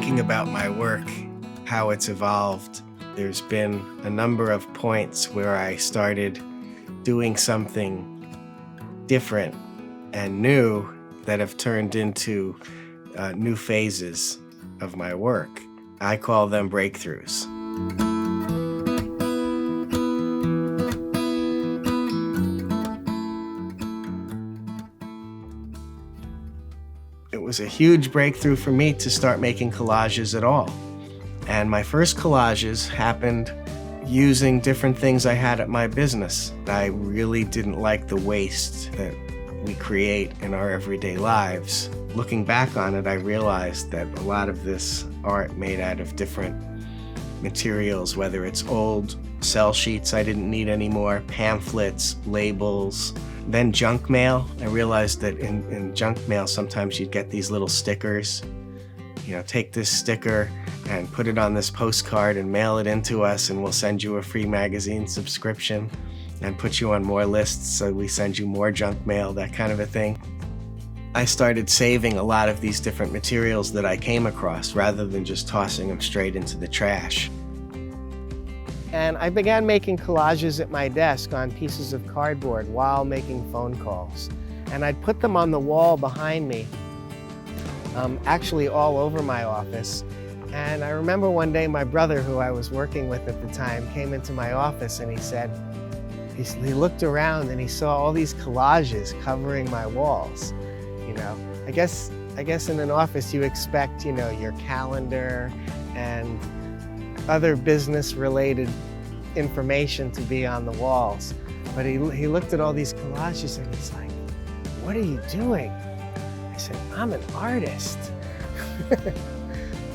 thinking about my work, how it's evolved, there's been a number of points where I started doing something different and new that have turned into new phases of my work. I call them breakthroughs. It was a huge breakthrough for me to start making collages at all. And my first collages happened using different things I had at my business. I really didn't like the waste that we create in our everyday lives. Looking back on it, I realized that a lot of this art made out of different materials, whether it's old sell sheets I didn't need anymore, pamphlets, labels, then junk mail. I realized that in junk mail, sometimes you'd get these little stickers. You know, take this sticker and put it on this postcard and mail it into us, and we'll send you a free magazine subscription and put you on more lists, so we send you more junk mail, that kind of a thing. I started saving a lot of these different materials that I came across rather than just tossing them straight into the trash. And I began making collages at my desk on pieces of cardboard while making phone calls. And I'd put them on the wall behind me, actually all over my office. And I remember one day my brother, who I was working with at the time, came into my office and he said, he looked around and he saw all these collages covering my walls. You know, I guess in an office you expect, you know, your calendar and other business-related information to be on the walls. But he looked at all these collages and he's like, "What are you doing?" I said, "I'm an artist."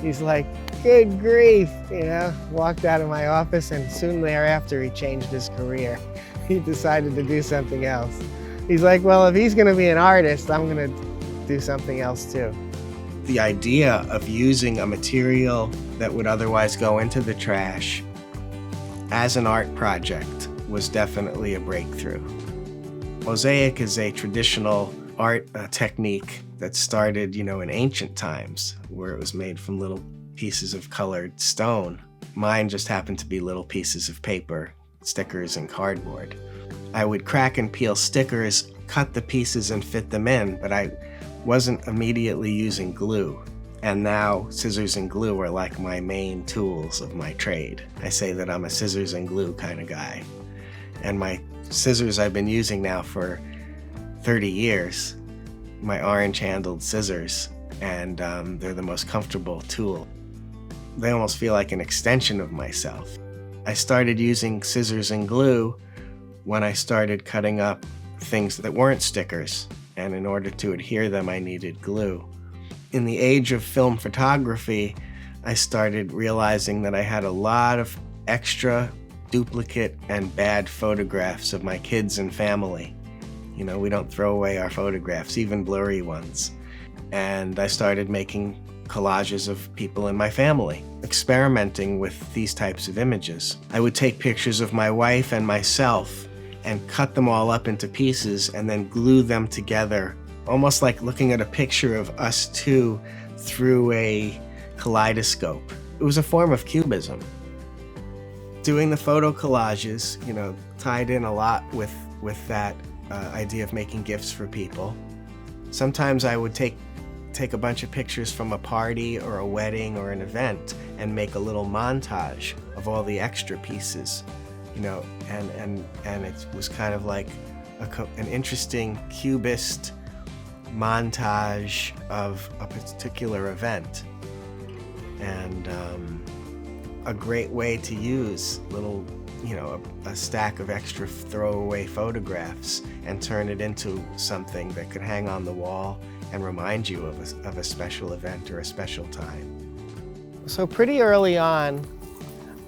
He's like, "Good grief," you know, walked out of my office, and soon thereafter he changed his career. He decided to do something else. He's like, "Well, if he's gonna be an artist, I'm gonna do something else too." The idea of using a material that would otherwise go into the trash as an art project was definitely a breakthrough. Mosaic is a traditional art technique that started, you know, in ancient times, where it was made from little pieces of colored stone. Mine just happened to be little pieces of paper, stickers, and cardboard. I would crack and peel stickers, cut the pieces and fit them in, but I wasn't immediately using glue. And now scissors and glue are like my main tools of my trade. I say that I'm a scissors and glue kind of guy. And my scissors I've been using now for 30 years, my orange-handled scissors, and they're the most comfortable tool. They almost feel like an extension of myself. I started using scissors and glue when I started cutting up things that weren't stickers, and in order to adhere them, I needed glue. In the age of film photography, I started realizing that I had a lot of extra, duplicate, and bad photographs of my kids and family. You know, we don't throw away our photographs, even blurry ones. And I started making collages of people in my family, experimenting with these types of images. I would take pictures of my wife and myself and cut them all up into pieces and then glue them together, almost like looking at a picture of us two through a kaleidoscope. It was a form of cubism. Doing the photo collages, you know, tied in a lot with that idea of making gifts for people. Sometimes I would take a bunch of pictures from a party or a wedding or an event and make a little montage of all the extra pieces, you know, and it was kind of like an interesting cubist montage of a particular event. And a great way to use little, you know, a stack of extra throwaway photographs and turn it into something that could hang on the wall and remind you of a special event or a special time. So pretty early on,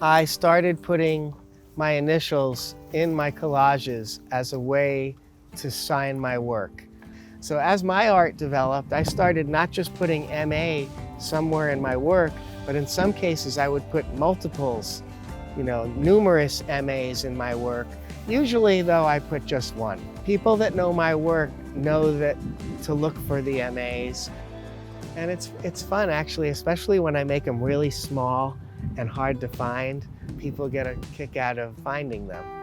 I started putting my initials in my collages as a way to sign my work. So as my art developed, I started not just putting MA somewhere in my work, but in some cases I would put multiples, you know, numerous MAs in my work. Usually though, I put just one. People that know my work know that to look for the MAs. And it's fun actually, especially when I make them really small and hard to find. People get a kick out of finding them.